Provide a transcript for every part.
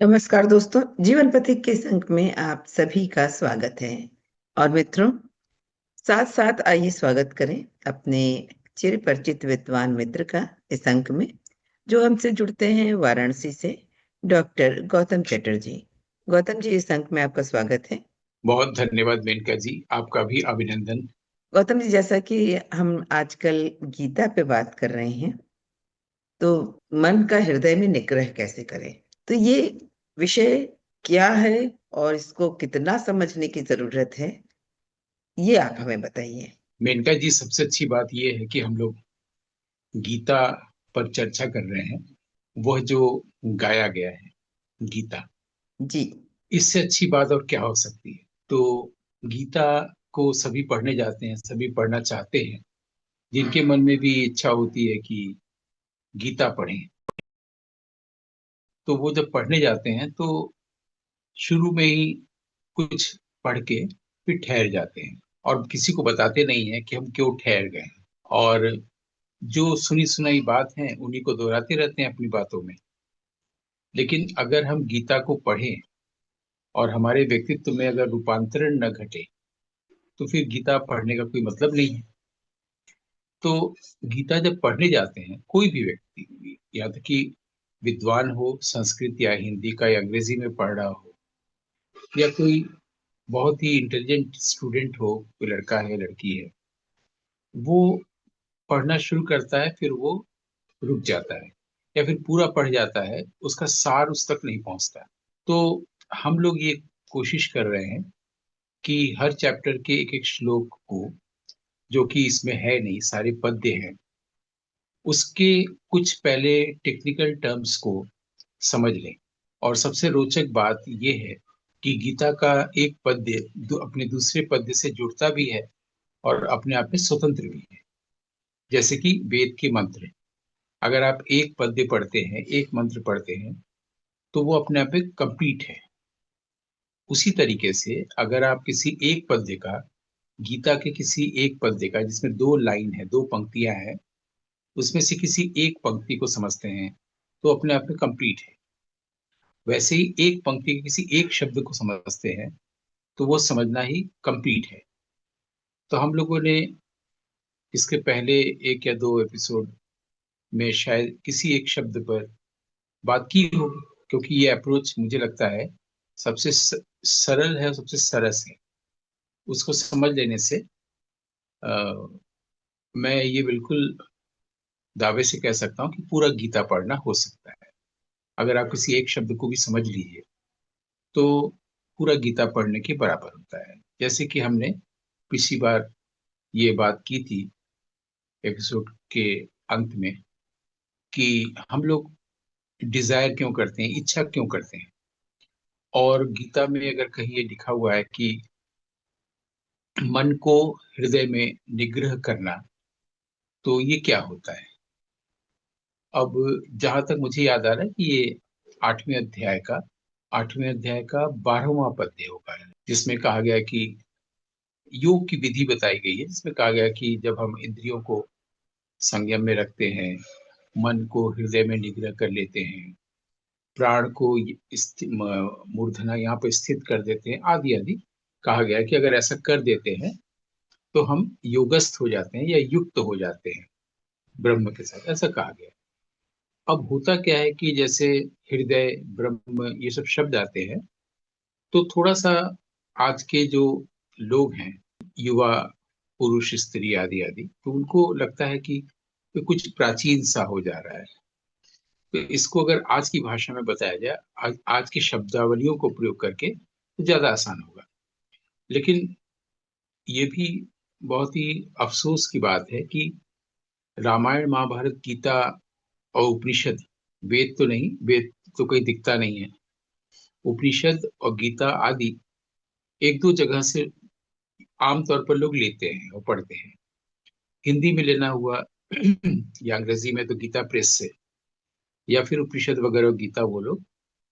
नमस्कार दोस्तों, जीवन पथिक के इस अंक में आप सभी का स्वागत है। और मित्रों, साथ साथ आइए स्वागत करें अपने चिर परिचित विद्वान मित्र का इस अंक में, जो हमसे जुड़ते हैं वाराणसी से, डॉक्टर गौतम चटर्जी। गौतम जी, इस अंक में आपका स्वागत है। बहुत धन्यवाद मेनका जी, आपका भी अभिनंदन। गौतम जी, जैसा कि हम आजकल गीता पे बात कर रहे हैं, तो मन का हृदय में निग्रह कैसे करें, तो ये विषय क्या है और इसको कितना समझने की जरूरत है, ये आप हमें बताइए। मेनका जी, सबसे अच्छी बात यह है कि हम लोग गीता पर चर्चा कर रहे हैं। वह जो गाया गया है गीता, जी। इससे अच्छी बात और क्या हो सकती है। तो गीता को सभी पढ़ने जाते हैं, सभी पढ़ना चाहते हैं, जिनके मन में भी इच्छा होती है कि गीता पढ़ें। तो वो जब पढ़ने जाते हैं तो शुरू में ही कुछ पढ़ के फिर ठहर जाते हैं और किसी को बताते नहीं है कि हम क्यों ठहर गए हैं। और जो सुनी सुनाई बात है उन्हीं को दोहराते रहते हैं अपनी बातों में। लेकिन अगर हम गीता को पढ़ें और हमारे व्यक्तित्व में अगर रूपांतरण न घटे तो फिर गीता पढ़ने का कोई मतलब नहीं है। तो गीता जब पढ़ने जाते हैं, कोई भी व्यक्ति, या तो कि विद्वान हो, संस्कृत या हिंदी का या अंग्रेजी में पढ़ रहा हो, या कोई बहुत ही इंटेलिजेंट स्टूडेंट हो, कोई लड़का है लड़की है, वो पढ़ना शुरू करता है, फिर वो रुक जाता है या फिर पूरा पढ़ जाता है, उसका सार उस तक नहीं पहुंचता। तो हम लोग ये कोशिश कर रहे हैं कि हर चैप्टर के एक एक श्लोक को, जो कि इसमें है नहीं, सारे पद्य हैं, उसके कुछ पहले टेक्निकल टर्म्स को समझ लें। और सबसे रोचक बात यह है कि गीता का एक पद्य अपने दूसरे पद्य से जुड़ता भी है और अपने आप में स्वतंत्र भी है। जैसे कि वेद के मंत्र, अगर आप एक पद्य पढ़ते हैं, एक मंत्र पढ़ते हैं, तो वो अपने आप में कंप्लीट है। उसी तरीके से अगर आप किसी एक पद्य का, गीता के किसी एक पद्य का जिसमें दो लाइन है, दो पंक्तियां हैं, उसमें से किसी एक पंक्ति को समझते हैं तो अपने आप में कंप्लीट है। वैसे ही एक पंक्ति के किसी एक शब्द को समझते हैं तो वो समझना ही कंप्लीट है। तो हम लोगों ने इसके पहले एक या दो एपिसोड में शायद किसी एक शब्द पर बात की होगी, क्योंकि ये अप्रोच मुझे लगता है सबसे सरल है और सबसे सरस है। उसको समझ लेने से अ, मैं ये बिल्कुल दावे से कह सकता हूँ कि पूरा गीता पढ़ना हो सकता है। अगर आप किसी एक शब्द को भी समझ लीजिए तो पूरा गीता पढ़ने के बराबर होता है। जैसे कि हमने पिछली बार ये बात की थी एपिसोड के अंत में, कि हम लोग डिजायर क्यों करते हैं, इच्छा क्यों करते हैं। और गीता में अगर कहीं ये लिखा हुआ है कि मन को हृदय में निग्रह करना, तो ये क्या होता है। अब जहां तक मुझे याद आ रहा है कि ये आठवें अध्याय का 12वां पद्य होगा, जिसमें कहा गया है कि योग की विधि बताई गई है, जिसमें कहा गया है कि जब हम इंद्रियों को संयम में रखते हैं, मन को हृदय में निग्रह कर लेते हैं, प्राण को मूर्धना यहाँ पर स्थित कर देते हैं, आदि आदि, कहा गया है कि अगर ऐसा कर देते हैं तो हम योगस्थ हो जाते हैं या युक्त हो जाते हैं ब्रह्म के साथ, ऐसा कहा गया है। अब होता क्या है कि जैसे हृदय, ब्रह्म, ये सब शब्द आते हैं, तो थोड़ा सा आज के जो लोग हैं, युवा पुरुष स्त्री आदि आदि, तो उनको लगता है कि ये कुछ प्राचीन सा हो जा रहा है। तो इसको अगर आज की भाषा में बताया जाए, आज की शब्दावलियों को प्रयोग करके, तो ज्यादा आसान होगा। लेकिन ये भी बहुत ही अफसोस की बात है कि रामायण, महाभारत, गीता और उपनिषद, वेद तो नहीं, वेद तो कहीं दिखता नहीं है, उपनिषद और गीता आदि एक दो जगह से आमतौर पर लोग लेते हैं और पढ़ते हैं। हिंदी में लेना हुआ या अंग्रेजी में तो गीता प्रेस से, या फिर उपनिषद वगैरह गीता वो लोग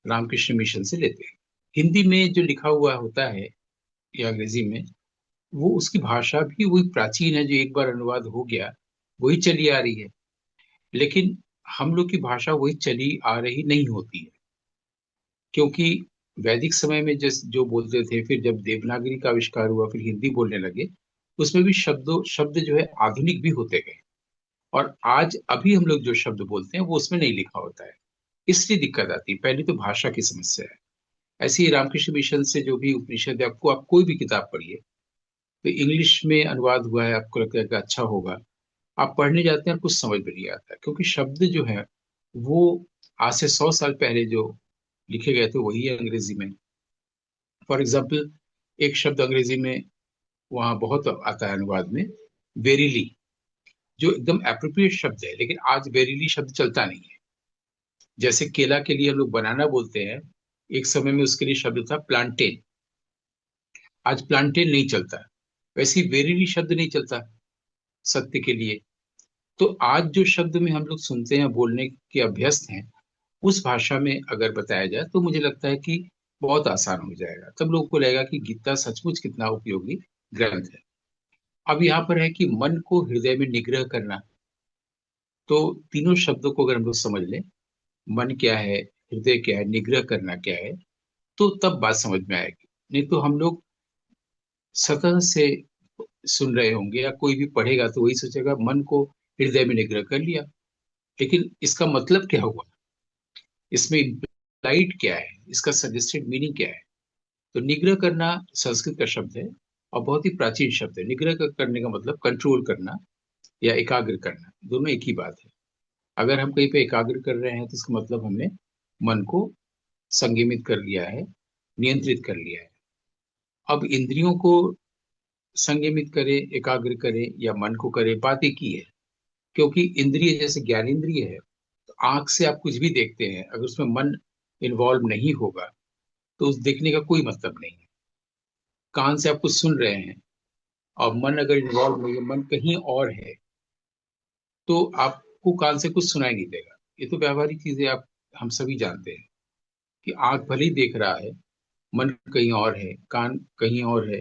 रामकृष्ण मिशन से लेते हैं। हिंदी में जो लिखा हुआ होता है या अंग्रेजी में, वो उसकी भाषा भी वही प्राचीन है, जो एक बार अनुवाद हो गया वही चली आ रही है। लेकिन हम लोग की भाषा वही चली आ रही नहीं होती है। क्योंकि वैदिक समय में जिस जो बोलते थे, फिर जब देवनागरी का आविष्कार हुआ, फिर हिंदी बोलने लगे, उसमें भी शब्द जो है आधुनिक भी होते गए। और आज अभी हम लोग जो शब्द बोलते हैं वो उसमें नहीं लिखा होता है, इसलिए दिक्कत आती है। पहली तो भाषा की समस्या है। ऐसे ही रामकृष्ण मिशन से जो भी उपनिषद है, आपको आप कोई भी किताब पढ़िए, तो इंग्लिश में अनुवाद हुआ है, आपको लगता है कि अच्छा होगा, आप पढ़ने जाते हैं और कुछ समझ में नहीं आता, क्योंकि शब्द जो है वो आज से 100 साल पहले जो लिखे गए थे वही है अंग्रेजी में। फॉर एग्जाम्पल, एक शब्द अंग्रेजी में वहां बहुत आता है अनुवाद में, वेरीली, जो एकदम एप्रोप्रिएट शब्द है, लेकिन आज वेरीली शब्द चलता नहीं है। जैसे केला के लिए हम लोग बनाना बोलते हैं, एक समय में उसके लिए शब्द था प्लांटेन, आज प्लांटेन नहीं चलता। वैसे ही वेरीली शब्द नहीं चलता सत्य के लिए। तो आज जो शब्द में हम लोग सुनते हैं, बोलने के अभ्यस्त हैं, उस भाषा में अगर बताया जाए तो मुझे लगता है कि बहुत आसान हो जाएगा। तब लोगों को लगेगा कि गीता सचमुच कितना उपयोगी ग्रंथ है। अब यहाँ पर है कि मन को हृदय में निग्रह करना। तो तीनों शब्दों को अगर हम लोग समझ लें, मन क्या है, हृदय क्या है, निग्रह करना क्या है, तो तब बात समझ में आएगी। नहीं तो हम लोग सतह से सुन रहे होंगे, या कोई भी पढ़ेगा तो वही सोचेगा मन को हृदय में निग्रह कर लिया, लेकिन इसका मतलब क्या हुआ, इसमें इम्प्लाइड क्या है, इसका सजेस्टेड मीनिंग क्या है। तो निग्रह करना संस्कृत का शब्द है और बहुत ही प्राचीन शब्द है। निग्रह करने का मतलब कंट्रोल करना या एकाग्र करना, दोनों एक ही बात है। अगर हम कहीं पे एकाग्र कर रहे हैं तो इसका मतलब हमने मन को संयमित कर लिया है, नियंत्रित कर लिया है। अब इंद्रियों को संयमित करे, एकाग्र करे या मन को करे, बात एक ही है। क्योंकि इंद्रिय जैसे ज्ञान इंद्रिय है, तो आंख से आप कुछ भी देखते हैं, अगर उसमें मन इन्वॉल्व नहीं होगा तो उस देखने का कोई मतलब नहीं है। कान से आप कुछ सुन रहे हैं और मन अगर इन्वॉल्व नहीं है, मन कहीं और है, तो आपको कान से कुछ सुनाई नहीं देगा। ये तो व्यावहारिक चीजें आप हम सभी जानते हैं कि आंख भले ही देख रहा है, मन कहीं और है, कान कहीं और है,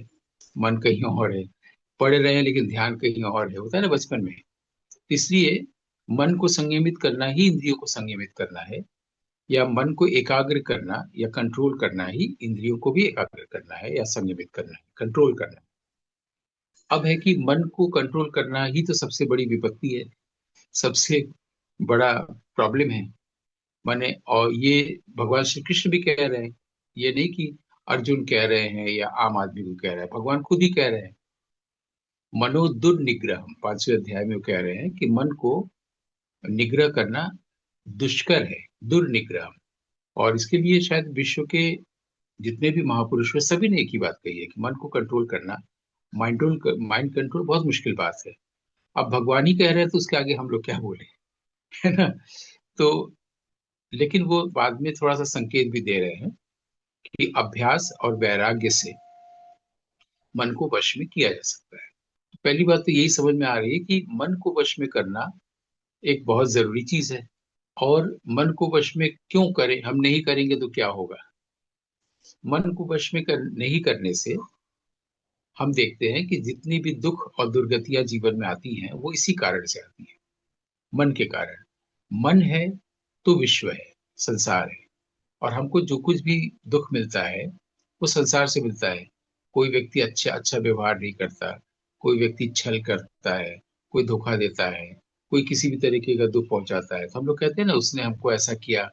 मन कहीं और है, पढ़ रहे हैं लेकिन ध्यान कहीं और है, होता है ना बचपन में। इसलिए मन को संयमित करना ही इंद्रियों को संयमित करना है, या मन को एकाग्र करना या कंट्रोल करना ही इंद्रियों को भी एकाग्र करना है या संयमित करना है, कंट्रोल करना है। अब है कि मन को कंट्रोल करना ही तो सबसे बड़ी विपत्ति है, सबसे बड़ा प्रॉब्लम है। माने, और ये भगवान श्री कृष्ण भी कह रहे हैं, ये नहीं कि अर्जुन कह रहे हैं या आम आदमी को कह रहे हैं, भगवान खुद ही कह रहे हैं। मनो दुर्निग्रह, 5वें अध्याय में वो कह रहे हैं कि मन को निग्रह करना दुष्कर है, दुर्निग्रह। और इसके लिए शायद विश्व के जितने भी महापुरुष हैं सभी ने एक ही बात कही है कि मन को कंट्रोल करना, माइंड कंट्रोल बहुत मुश्किल बात है। अब भगवान ही कह रहे हैं तो उसके आगे हम लोग क्या बोले, है ना। तो लेकिन वो बाद में थोड़ा सा संकेत भी दे रहे हैं कि अभ्यास और वैराग्य से मन को वश में किया जा सकता है। तो पहली बात तो यही समझ में आ रही है कि मन को वश में करना एक बहुत जरूरी चीज है। और मन को वश में क्यों करें, हम नहीं करेंगे तो क्या होगा। मन को वश में नहीं करने से हम देखते हैं कि जितनी भी दुख और दुर्गतियां जीवन में आती हैं वो इसी कारण से आती हैं, मन के कारण। मन है तो विश्व है, संसार है। और हमको जो कुछ भी दुख मिलता है वो संसार से मिलता है। कोई व्यक्ति अच्छा अच्छा व्यवहार नहीं करता, कोई व्यक्ति छल करता है, कोई धोखा देता है, कोई किसी भी तरीके का दुख पहुंचाता है, तो हम लोग कहते हैं ना उसने हमको ऐसा किया,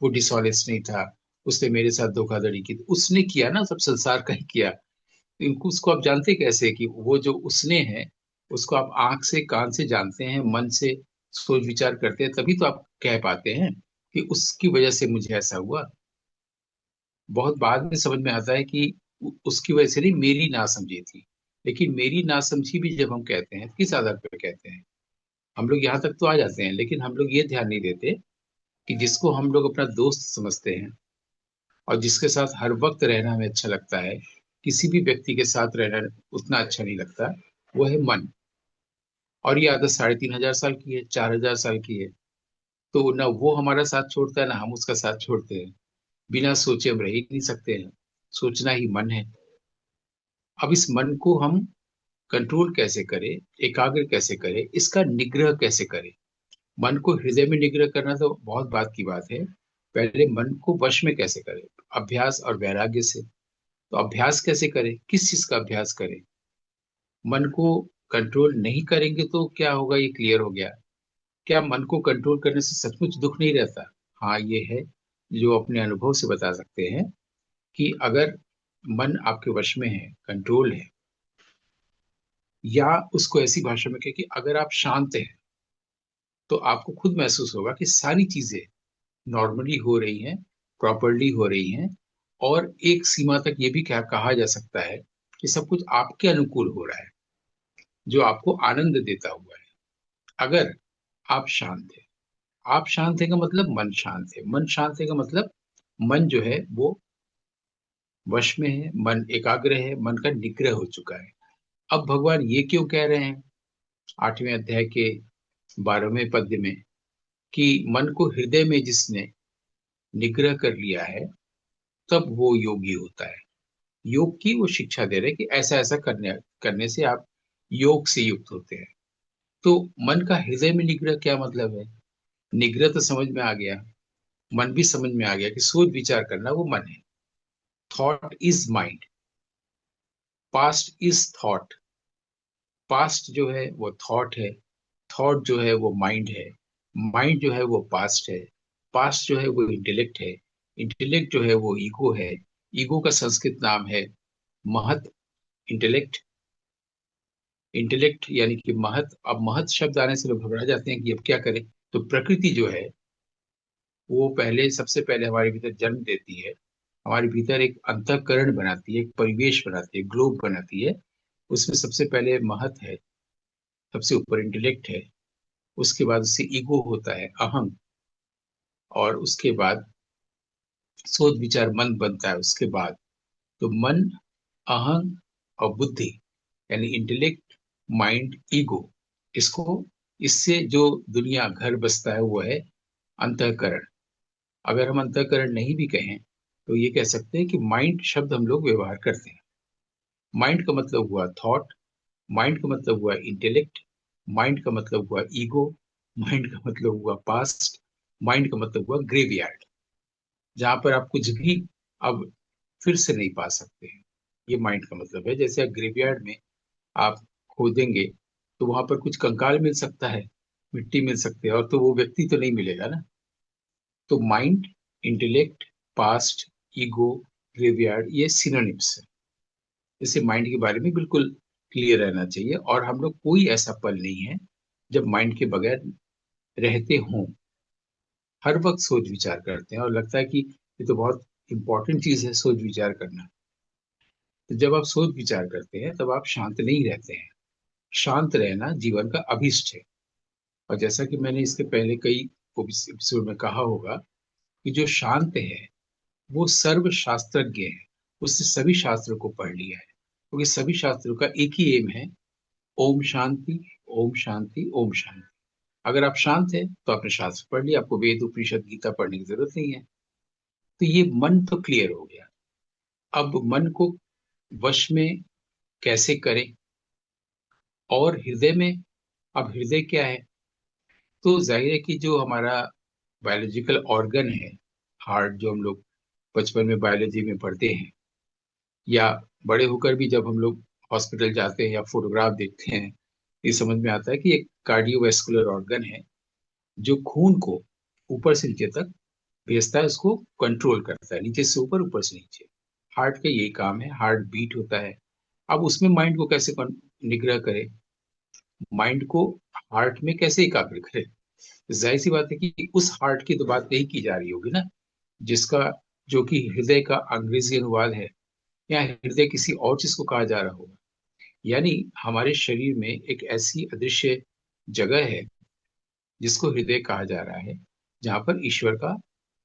वो डिसऑनेस्ट नहीं था, उसने मेरे साथ धोखाधड़ी की। तो उसने किया ना, सब संसार का ही किया। तो इनको उसको आप जानते कैसे कि वो जो उसने है, उसको आप आंख से कान से जानते हैं, मन से सोच विचार करते हैं, तभी तो आप कह पाते हैं कि उसकी वजह से मुझे ऐसा हुआ। बहुत बाद में समझ में आता है कि उसकी वजह से नहीं, मेरी नासमझी थी। लेकिन मेरी नासमझी भी जब हम कहते हैं तो किस आधार पर कहते हैं। हम लोग यहाँ तक तो आ जाते हैं, लेकिन हम लोग ये ध्यान नहीं देते कि जिसको हम लोग अपना दोस्त समझते हैं और जिसके साथ हर वक्त रहना हमें अच्छा लगता है, किसी भी व्यक्ति के साथ रहना उतना अच्छा नहीं लगता, वो है मन। और ये आदत 3500 साल की है, 4000 साल की है। तो ना वो हमारा साथ छोड़ता है ना हम उसका साथ छोड़ते हैं। बिना सोचे हम रह ही नहीं सकते हैं, सोचना ही मन है। अब इस मन को हम कंट्रोल कैसे करें, एकाग्र कैसे करें, इसका निग्रह कैसे करें। मन को हृदय में निग्रह करना तो बहुत बात की बात है, पहले मन को वश में कैसे करें? अभ्यास और वैराग्य से। तो अभ्यास कैसे करें, किस चीज का अभ्यास करें? मन को कंट्रोल नहीं करेंगे तो क्या होगा, ये क्लियर हो गया। क्या मन को कंट्रोल करने से सचमुच दुख नहीं रहता? हाँ, ये है, जो अपने अनुभव से बता सकते हैं कि अगर मन आपके वश में है, कंट्रोल है, या उसको ऐसी भाषा में कहें कि अगर आप शांत हैं, तो आपको खुद महसूस होगा कि सारी चीजें नॉर्मली हो रही हैं, प्रॉपरली हो रही हैं, और एक सीमा तक ये भी क्या कहा जा सकता है कि सब कुछ आपके अनुकूल हो रहा है, जो आपको आनंद देता हुआ है। अगर आप शांत है, आप शांत है का मतलब मन शांत है, मन शांत है का मतलब मन जो है वो वश में है, मन एकाग्र है, मन का निग्रह हो चुका है। अब भगवान ये क्यों कह रहे हैं 8वें अध्याय के 12वें पद्य में कि मन को हृदय में जिसने निग्रह कर लिया है तब वो योगी होता है। योग की वो शिक्षा दे रहे हैं कि ऐसा ऐसा करने करने से आप योग से युक्त होते हैं। तो मन का हृदय में निग्रह क्या मतलब है? निग्रह तो समझ में आ गया, मन भी समझ में आ गया कि सोच विचार करना वो मन है। Thought is mind, past is thought. Past जो है वो थॉट है, थॉट जो है वो माइंड है, माइंड जो है वो पास्ट है, पास्ट जो है वो इंटेलेक्ट है, इंटेलेक्ट जो है वो ईगो है, ईगो का संस्कृत नाम है महत। इंटेलेक्ट, इंटेलेक्ट यानी कि महत। अब महत शब्द आने से लोग घबरा जाते हैं कि अब क्या करें। तो प्रकृति जो है वो पहले, सबसे पहले हमारे भीतर जन्म देती है, हमारे भीतर एक अंतःकरण बनाती है, एक परिवेश बनाती है, ग्लोब बनाती है। उसमें सबसे पहले महत है, सबसे ऊपर इंटेलेक्ट है, उसके बाद उससे ईगो होता है, अहम, और उसके बाद सोच विचार मन बनता है उसके बाद। तो मन, अहम और बुद्धि, यानी इंटेलेक्ट, माइंड, ईगो, इसको, इससे जो दुनिया घर बसता है वो है अंतःकरण। अगर हम अंतःकरण नहीं भी कहें तो ये कह सकते हैं कि माइंड शब्द हम लोग व्यवहार करते हैं। माइंड का मतलब हुआ थॉट, माइंड का मतलब हुआ इंटेलेक्ट, माइंड का मतलब हुआ ईगो, माइंड का मतलब हुआ पास्ट, माइंड का मतलब हुआ ग्रेवयार्ड, जहां पर आप कुछ भी अब फिर से नहीं पा सकते हैं। ये माइंड का मतलब है। जैसे आप ग्रेवयार्ड में आप खोदेंगे तो वहां पर कुछ कंकाल मिल सकता है, मिट्टी मिल सकती है, और तो वो व्यक्ति तो नहीं मिलेगा ना। तो mind, intellect, past, ego, graveyard, ये सिनोनिम्स है। इससे माइंड के बारे में बिल्कुल क्लियर रहना चाहिए। और हम लोग, कोई ऐसा पल नहीं है जब माइंड के बगैर रहते हों। हर वक्त सोच विचार करते हैं और लगता है कि ये तो बहुत इंपॉर्टेंट चीज है सोच विचार करना। तो जब आप सोच विचार करते हैं तब आप शांत नहीं रहते हैं। शांत रहना जीवन का अभिष्ट है। और जैसा कि मैंने इसके पहले कई एपिसोड में कहा होगा कि जो शांत है वो सर्व शास्त्रज्ञ है, उसने सभी शास्त्रों को पढ़ लिया है, क्योंकि सभी शास्त्रों का एक ही एम है, ओम शांति, ओम शांति, ओम शांति। अगर आप शांत हैं तो आपने शास्त्र पढ़ लिया, आपको वेद उपनिषद गीता पढ़ने की जरूरत नहीं है। तो ये मन तो क्लियर हो गया। अब मन को वश में कैसे करें? और हृदय में, अब हृदय क्या है? तो जाहिर है कि जो हमारा बायोलॉजिकल ऑर्गन है, हार्ट, जो हम लोग बचपन में बायोलॉजी में पढ़ते हैं, या बड़े होकर भी जब हम लोग हॉस्पिटल जाते हैं या फोटोग्राफ देखते हैं, ये समझ में आता है कि एक कार्डियोवैस्कुलर ऑर्गन है जो खून को ऊपर से नीचे तक भेजता है, उसको कंट्रोल करता है, नीचे से ऊपर, ऊपर से नीचे। हार्ट का यही काम है, हार्ट बीट होता है। अब उसमें माइंड को कैसे निग्रह करे, माइंड को हार्ट में कैसे एकाग्र करे? जाहिर सी बात है कि उस हार्ट की तो बात नहीं की जा रही होगी ना, जिसका, जो कि हृदय का अंग्रेजी अनुवाद है, या हृदय किसी और चीज को कहा जा रहा होगा। यानी हमारे शरीर में एक ऐसी अदृश्य जगह है जिसको हृदय कहा जा रहा है, जहां पर ईश्वर का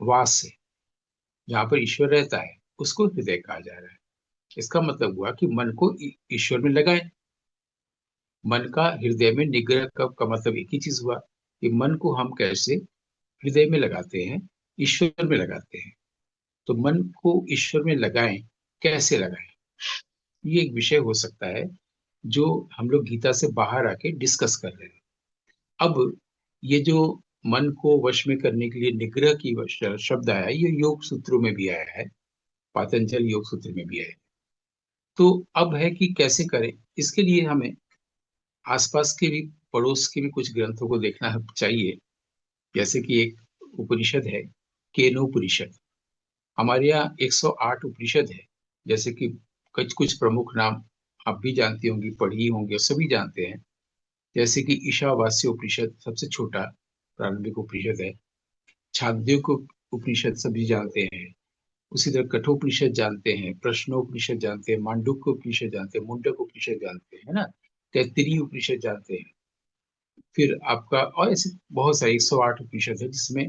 वास है, जहां पर ईश्वर रहता है, उसको हृदय कहा जा रहा है। इसका मतलब हुआ कि मन को ईश्वर में लगाए। मन का हृदय में निग्रह का मतलब एक ही चीज हुआ कि मन को हम कैसे हृदय में लगाते हैं, ईश्वर में लगाते हैं। तो मन को ईश्वर में लगाएं, कैसे लगाएं? ये एक विषय हो सकता है जो हम लोग गीता से बाहर आके डिस्कस कर रहे हैं। अब ये जो मन को वश में करने के लिए निग्रह की शब्द आया, ये योग सूत्रों में भी आया है, पातंजल योग सूत्र में भी आया है। तो अब है कि कैसे करें, इसके लिए हमें आसपास के भी, पड़ोस के भी कुछ ग्रंथों को देखना चाहिए। जैसे कि एक उपनिषद है, केनोपनिषद। हमारे यहाँ 108 उपनिषद है। जैसे कि कुछ कुछ प्रमुख नाम आप भी जानती होंगी, पढ़ी होंगे, सभी जानते हैं। जैसे कि ईशावास्य उपनिषद सबसे छोटा प्रारंभिक उपनिषद है। छांदोग्य उपनिषद सभी जानते हैं। उसी तरह कठोपनिषद जानते हैं, प्रश्नोपनिषद जानते हैं, मांडुक्य उपनिषद जानते हैं, मुंडक उपनिषद जानते हैं, है ना। तैत्तिरीय उपनिषद जानते हैं। फिर आपका और ऐसे बहुत सारे 108 उपनिषद है, जिसमें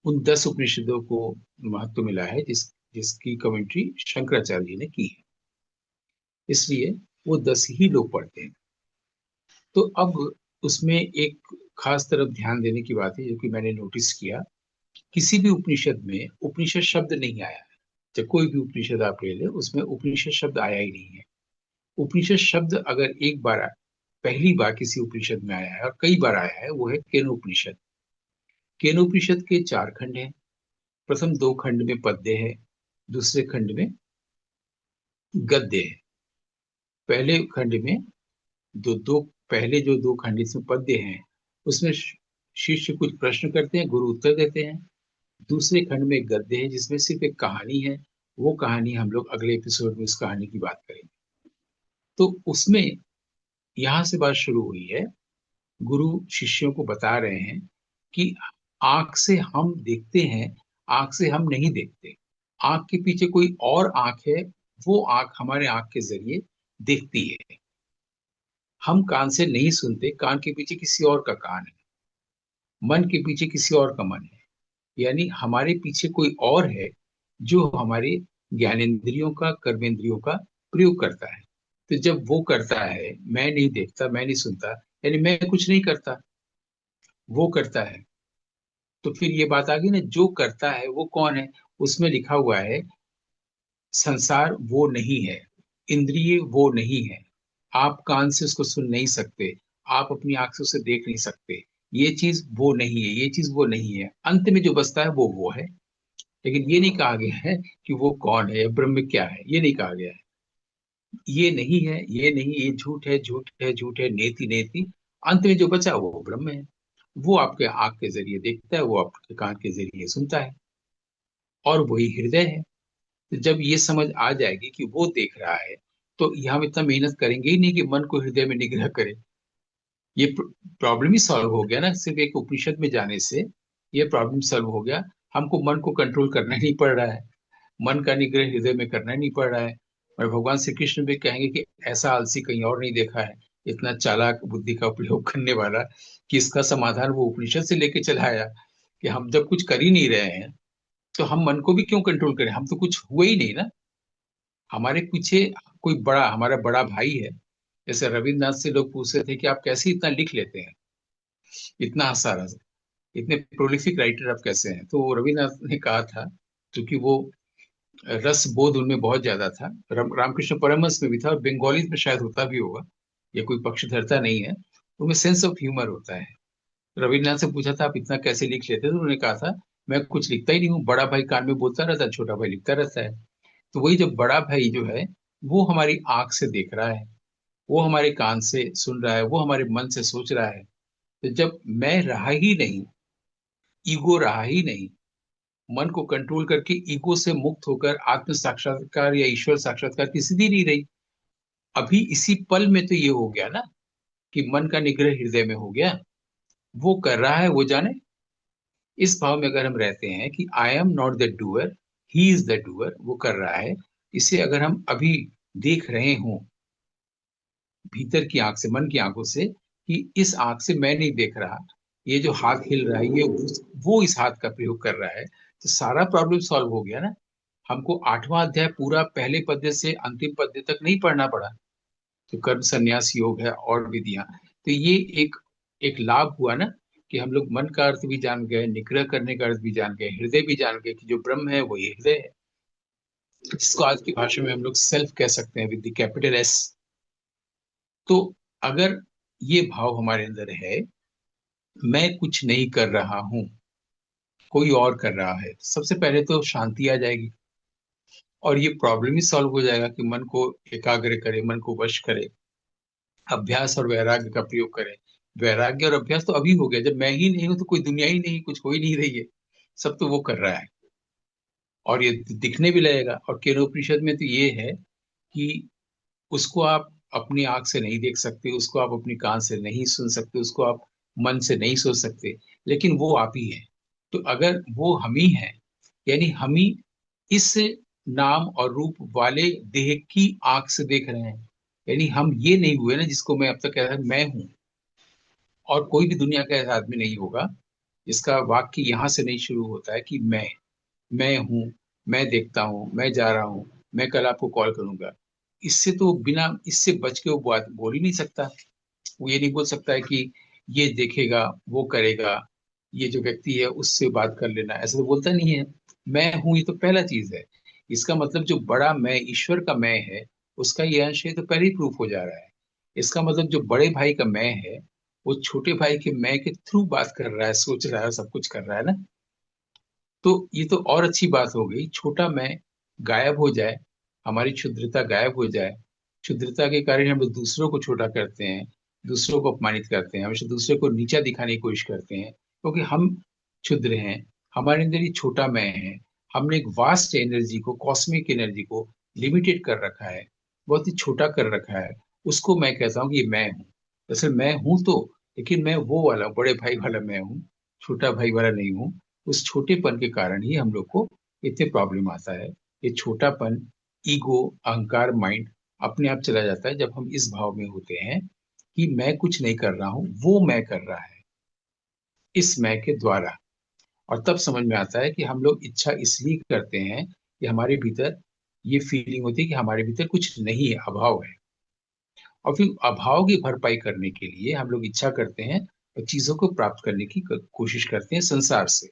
उन 10 उपनिषदों को महत्व मिला है, जिसकी कमेंट्री शंकराचार्य जी ने की है। इसलिए वो 10 ही लोग पढ़ते हैं। तो अब उसमें एक खास तरफ ध्यान देने की बात है, जो कि मैंने नोटिस किया। किसी भी उपनिषद में उपनिषद शब्द नहीं आया है। जब कोई भी उपनिषद आप ले ले, उसमें उपनिषद शब्द आया ही नहीं है। उपनिषद शब्द अगर एक बार पहली बार किसी उपनिषद में आया है और कई बार आया है, वो है केनोपनिषद। केनोपनिषद के 4 खंड हैं। प्रथम 2 खंड में पद्य है, दूसरे खंड में गद्य है। पहले खंड में दो दो पहले जो 2 खंड इसमें पद्य हैं, उसमें शिष्य कुछ प्रश्न करते हैं, गुरु उत्तर देते हैं। दूसरे खंड में गद्य है, जिसमें सिर्फ एक कहानी है। वो कहानी हम लोग अगले एपिसोड में उस कहानी की बात करेंगे। तो उसमें यहां से बात शुरू हुई है। गुरु शिष्यों को बता रहे हैं कि आंख से हम देखते हैं, आंख से हम नहीं देखते। आंख के पीछे कोई और आंख है, वो आंख हमारे आंख के जरिए देखती है। हम कान से नहीं सुनते, कान के पीछे किसी और का कान है, मन के पीछे किसी और का मन है। यानी हमारे पीछे कोई और है, जो हमारे ज्ञानेंद्रियों का, कर्मेंद्रियों का प्रयोग करता है। तो जब वो करता है, मैं नहीं देखता, मैं नहीं सुनता, यानी मैं कुछ नहीं करता, वो करता है। तो फिर ये बात आ गई ना, जो करता है वो कौन है। उसमें लिखा हुआ है, संसार वो नहीं है, इंद्रिय वो नहीं है, आप कान से उसको सुन नहीं सकते, आप अपनी आंख से उसे देख नहीं सकते। ये चीज वो नहीं है, ये चीज वो नहीं है। अंत में जो बचता है वो है। लेकिन ये नहीं कहा गया है कि वो कौन है या ब्रह्म क्या है, ये नहीं कहा गया है। ये नहीं है, ये नहीं, ये झूठ है, झूठ है, झूठ है, नेति नेति। अंत में जो बचा वो ब्रह्म है। वो आपके आंख के जरिए देखता है, वो आपके कान के जरिए सुनता है, और वही हृदय है। तो जब ये समझ आ जाएगी कि वो देख रहा है, तो ये हम इतना मेहनत करेंगे ही नहीं कि मन को हृदय में निग्रह करें। ये प्रॉब्लम ही सॉल्व हो गया ना, सिर्फ एक उपनिषद में जाने से ये प्रॉब्लम सॉल्व हो गया। हमको मन को कंट्रोल करना नहीं पड़ रहा है, मन का निग्रह हृदय में करना नहीं पड़ रहा है। और भगवान श्री कृष्ण भी कहेंगे कि ऐसा आलसी कहीं और नहीं देखा है, इतना चालाक बुद्धि का प्रयोग करने वाला, कि इसका समाधान वो उपनिषद से लेके चला आया। कि हम जब कुछ कर ही नहीं रहे हैं, तो हम मन को भी क्यों कंट्रोल करें, हम तो कुछ हुए ही नहीं ना। हमारे पीछे कोई बड़ा, हमारा बड़ा भाई है। जैसे रविन्द्रनाथ से लोग पूछते थे कि आप कैसे इतना लिख लेते हैं, इतना सारा, इतने प्रोलिफिक राइटर आप कैसे हैं। तो रविन्द्रनाथ ने कहा था, क्योंकि वो रस बोध उनमें बहुत ज्यादा था। रामकृष्ण परमहंस में भी था, और बंगाली में शायद होता भी होगा, ये कोई पक्षधरता नहीं है। उनमें सेंस ऑफ ह्यूमर होता है। रविन्द्रनाथ से पूछा था आप इतना कैसे लिख लेते, तो उन्होंने कहा था मैं कुछ लिखता ही नहीं हूँ, बड़ा भाई कान में बोलता रहता है, छोटा भाई लिखता रहता है। तो वही जब बड़ा भाई जो है, वो हमारी आंख से देख रहा है, वो हमारे कान से सुन रहा है, वो हमारे मन से सोच रहा है। तो जब मैं रहा ही नहीं, ईगो रहा ही नहीं, मन को कंट्रोल करके ईगो से मुक्त होकर आत्म साक्षात्कार या ईश्वर साक्षात्कार की स्थिति नहीं रही। अभी इसी पल में तो ये हो गया ना, कि मन का निग्रह हृदय में हो गया। वो कर रहा है, वो जाने। इस भाव में अगर हम रहते हैं कि I am not the doer, he is the doer, वो कर रहा है, इसे अगर हम अभी देख रहे हों भीतर की आंख से, मन की आंखों से, कि इस आंख से मैं नहीं देख रहा, ये जो हाथ हिल रहा है, ये वो इस हाथ का प्रयोग कर रहा है, तो सारा प्रॉब्लम सॉल्व हो गया ना। हमको 8वां अध्याय पूरा पहले पद्य से अंतिम पद्य तक नहीं पढ़ना पड़ा। तो कर्म संन्यास योग है और विधियां। तो ये एक एक लाभ हुआ ना, कि हम लोग मन का अर्थ भी जान गए, निग्रह करने का अर्थ भी जान गए, हृदय भी जान गए कि जो ब्रह्म है वही हृदय है, जिसको आज की भाषा में हम लोग सेल्फ कह सकते हैं, विद द कैपिटल एस। तो अगर ये भाव हमारे अंदर है, मैं कुछ नहीं कर रहा हूँ, कोई और कर रहा है, सबसे पहले तो शांति आ जाएगी और ये प्रॉब्लम ही सॉल्व हो जाएगा कि मन को एकाग्र करे, मन को वश करे, अभ्यास और वैराग्य का प्रयोग करें। वैराग्य और अभ्यास तो अभी हो गया, जब मैं ही नहीं हूं तो कोई दुनिया ही नहीं, कुछ हो ही नहीं रही है, सब तो वो कर रहा है और ये दिखने भी लगेगा। और केनोपनिषद में तो ये है कि उसको आप अपनी आंख से नहीं देख सकते, उसको आप अपनी कान से नहीं सुन सकते, उसको आप मन से नहीं सोच सकते, लेकिन वो आप ही है। तो अगर वो हम ही है, यानी हम ही इस नाम और रूप वाले देह की आंख से देख रहे हैं, यानी हम ये नहीं हुए ना जिसको मैं अब तक कह रहा था मैं हूं। और कोई भी दुनिया का ऐसा आदमी नहीं होगा जिसका वाक्य यहां से नहीं शुरू होता है कि मैं हूं, मैं देखता हूं, मैं जा रहा हूं, मैं कल आपको कॉल करूंगा। इससे तो बिना इससे बच के वो बात बोल ही नहीं सकता। वो ये नहीं बोल सकता है कि ये देखेगा, वो करेगा, ये जो व्यक्ति है उससे बात कर लेना, ऐसा तो बोलता नहीं है। मैं हूं, ये तो पहला चीज है। इसका मतलब जो बड़ा मैं, ईश्वर का मैं है, उसका ये अंश है तो पहले ही प्रूफ हो जा रहा है। इसका मतलब जो बड़े भाई का मैं है, वो छोटे भाई के मैं के थ्रू बात कर रहा है, सोच रहा है, सब कुछ कर रहा है ना। तो ये तो और अच्छी बात हो गई, छोटा मैं गायब हो जाए, हमारी क्षुद्रता गायब हो जाए। क्षुद्रता के कारण हम लोग दूसरों को छोटा करते हैं, दूसरों को अपमानित करते हैं, हमेशा दूसरे को नीचा दिखाने की कोशिश करते हैं, क्योंकि हम क्षुद्र हैं, हमारे अंदर ये छोटा मैं है। हमने एक वास्ट एनर्जी को, कॉस्मिक एनर्जी को लिमिटेड कर रखा है, बहुत ही छोटा कर रखा है। उसको मैं कहता हूँ कि ये मैं हूँ। दरअसल मैं हूँ तो, लेकिन मैं वो वाला बड़े भाई वाला मैं हूँ, छोटा भाई वाला नहीं हूँ। उस छोटेपन के कारण ही हम लोग को इतने प्रॉब्लम आता है। ये छोटापन, ईगो, अहंकार, माइंड अपने आप चला जाता है जब हम इस भाव में होते हैं कि मैं कुछ नहीं कर रहा हूं, वो मैं कर रहा है इस मैं के द्वारा। और तब समझ में आता है कि हम लोग इच्छा इसलिए करते हैं कि हमारे भीतर ये फीलिंग होती है कि हमारे भीतर कुछ नहीं है, अभाव है। और फिर अभाव की भरपाई करने के लिए हम लोग इच्छा करते हैं और चीजों को प्राप्त करने की कोशिश करते हैं संसार से।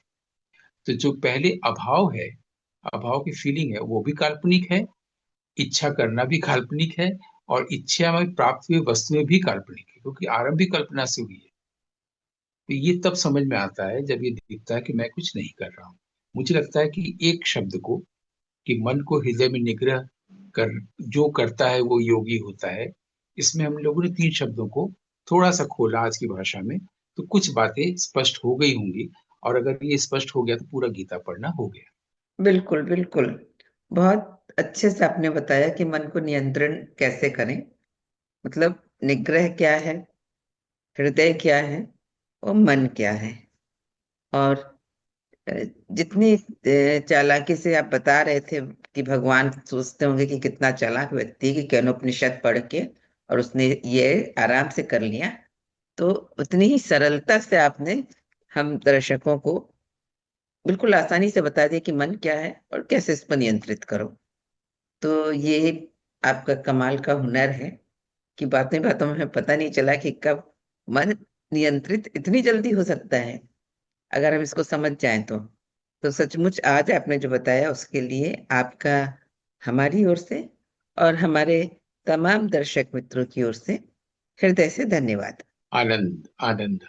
तो जो पहले अभाव है, अभाव की फीलिंग है, वो भी काल्पनिक है, इच्छा करना भी काल्पनिक है, और इच्छा में प्राप्त हुई वस्तुएं भी काल्पनिक है, क्योंकि आरंभ भी कल्पना से हुई है। तो ये तब समझ में आता है जब ये दिखता है कि मैं कुछ नहीं कर रहा हूँ। मुझे लगता है कि एक शब्द को, कि मन को हृदय में निग्रह कर जो करता है वो योगी होता है, इसमें हम लोगों ने तीन शब्दों को थोड़ा सा खोला आज की भाषा में, तो कुछ बातें स्पष्ट हो गई होंगी। और अगर ये स्पष्ट हो गया तो पूरा गीता पढ़ना हो गया। बिल्कुल बिल्कुल। बहुत अच्छे से आपने बताया कि मन को नियंत्रण कैसे करें। मतलब निग्रह क्या है, हृदय क्या है और मन क्या है। और अ, जितनी चालाकी से आप बता रहे थे कि भगवान सोचते होंगे कि कितना चालाक व्यक्ति है कि केनोपनिषद पढ़ के और उसने ये आराम से कर लिया, तो उतनी ही सरलता से आपने हम दर्शकों को बिल्कुल आसानी से बता दिया कि मन क्या है और कैसे इस पर नियंत्रित करो। तो ये आपका कमाल का हुनर है कि बातें बातों में हमें पता नहीं चला कि कब मन नियंत्रित इतनी जल्दी हो सकता है, अगर हम इसको समझ जाएं तो सचमुच आज आपने जो बताया उसके लिए आपका हमारी ओर से और हमारे तमाम दर्शक मित्रों की ओर से हृदय से धन्यवाद। आनंद आनंद।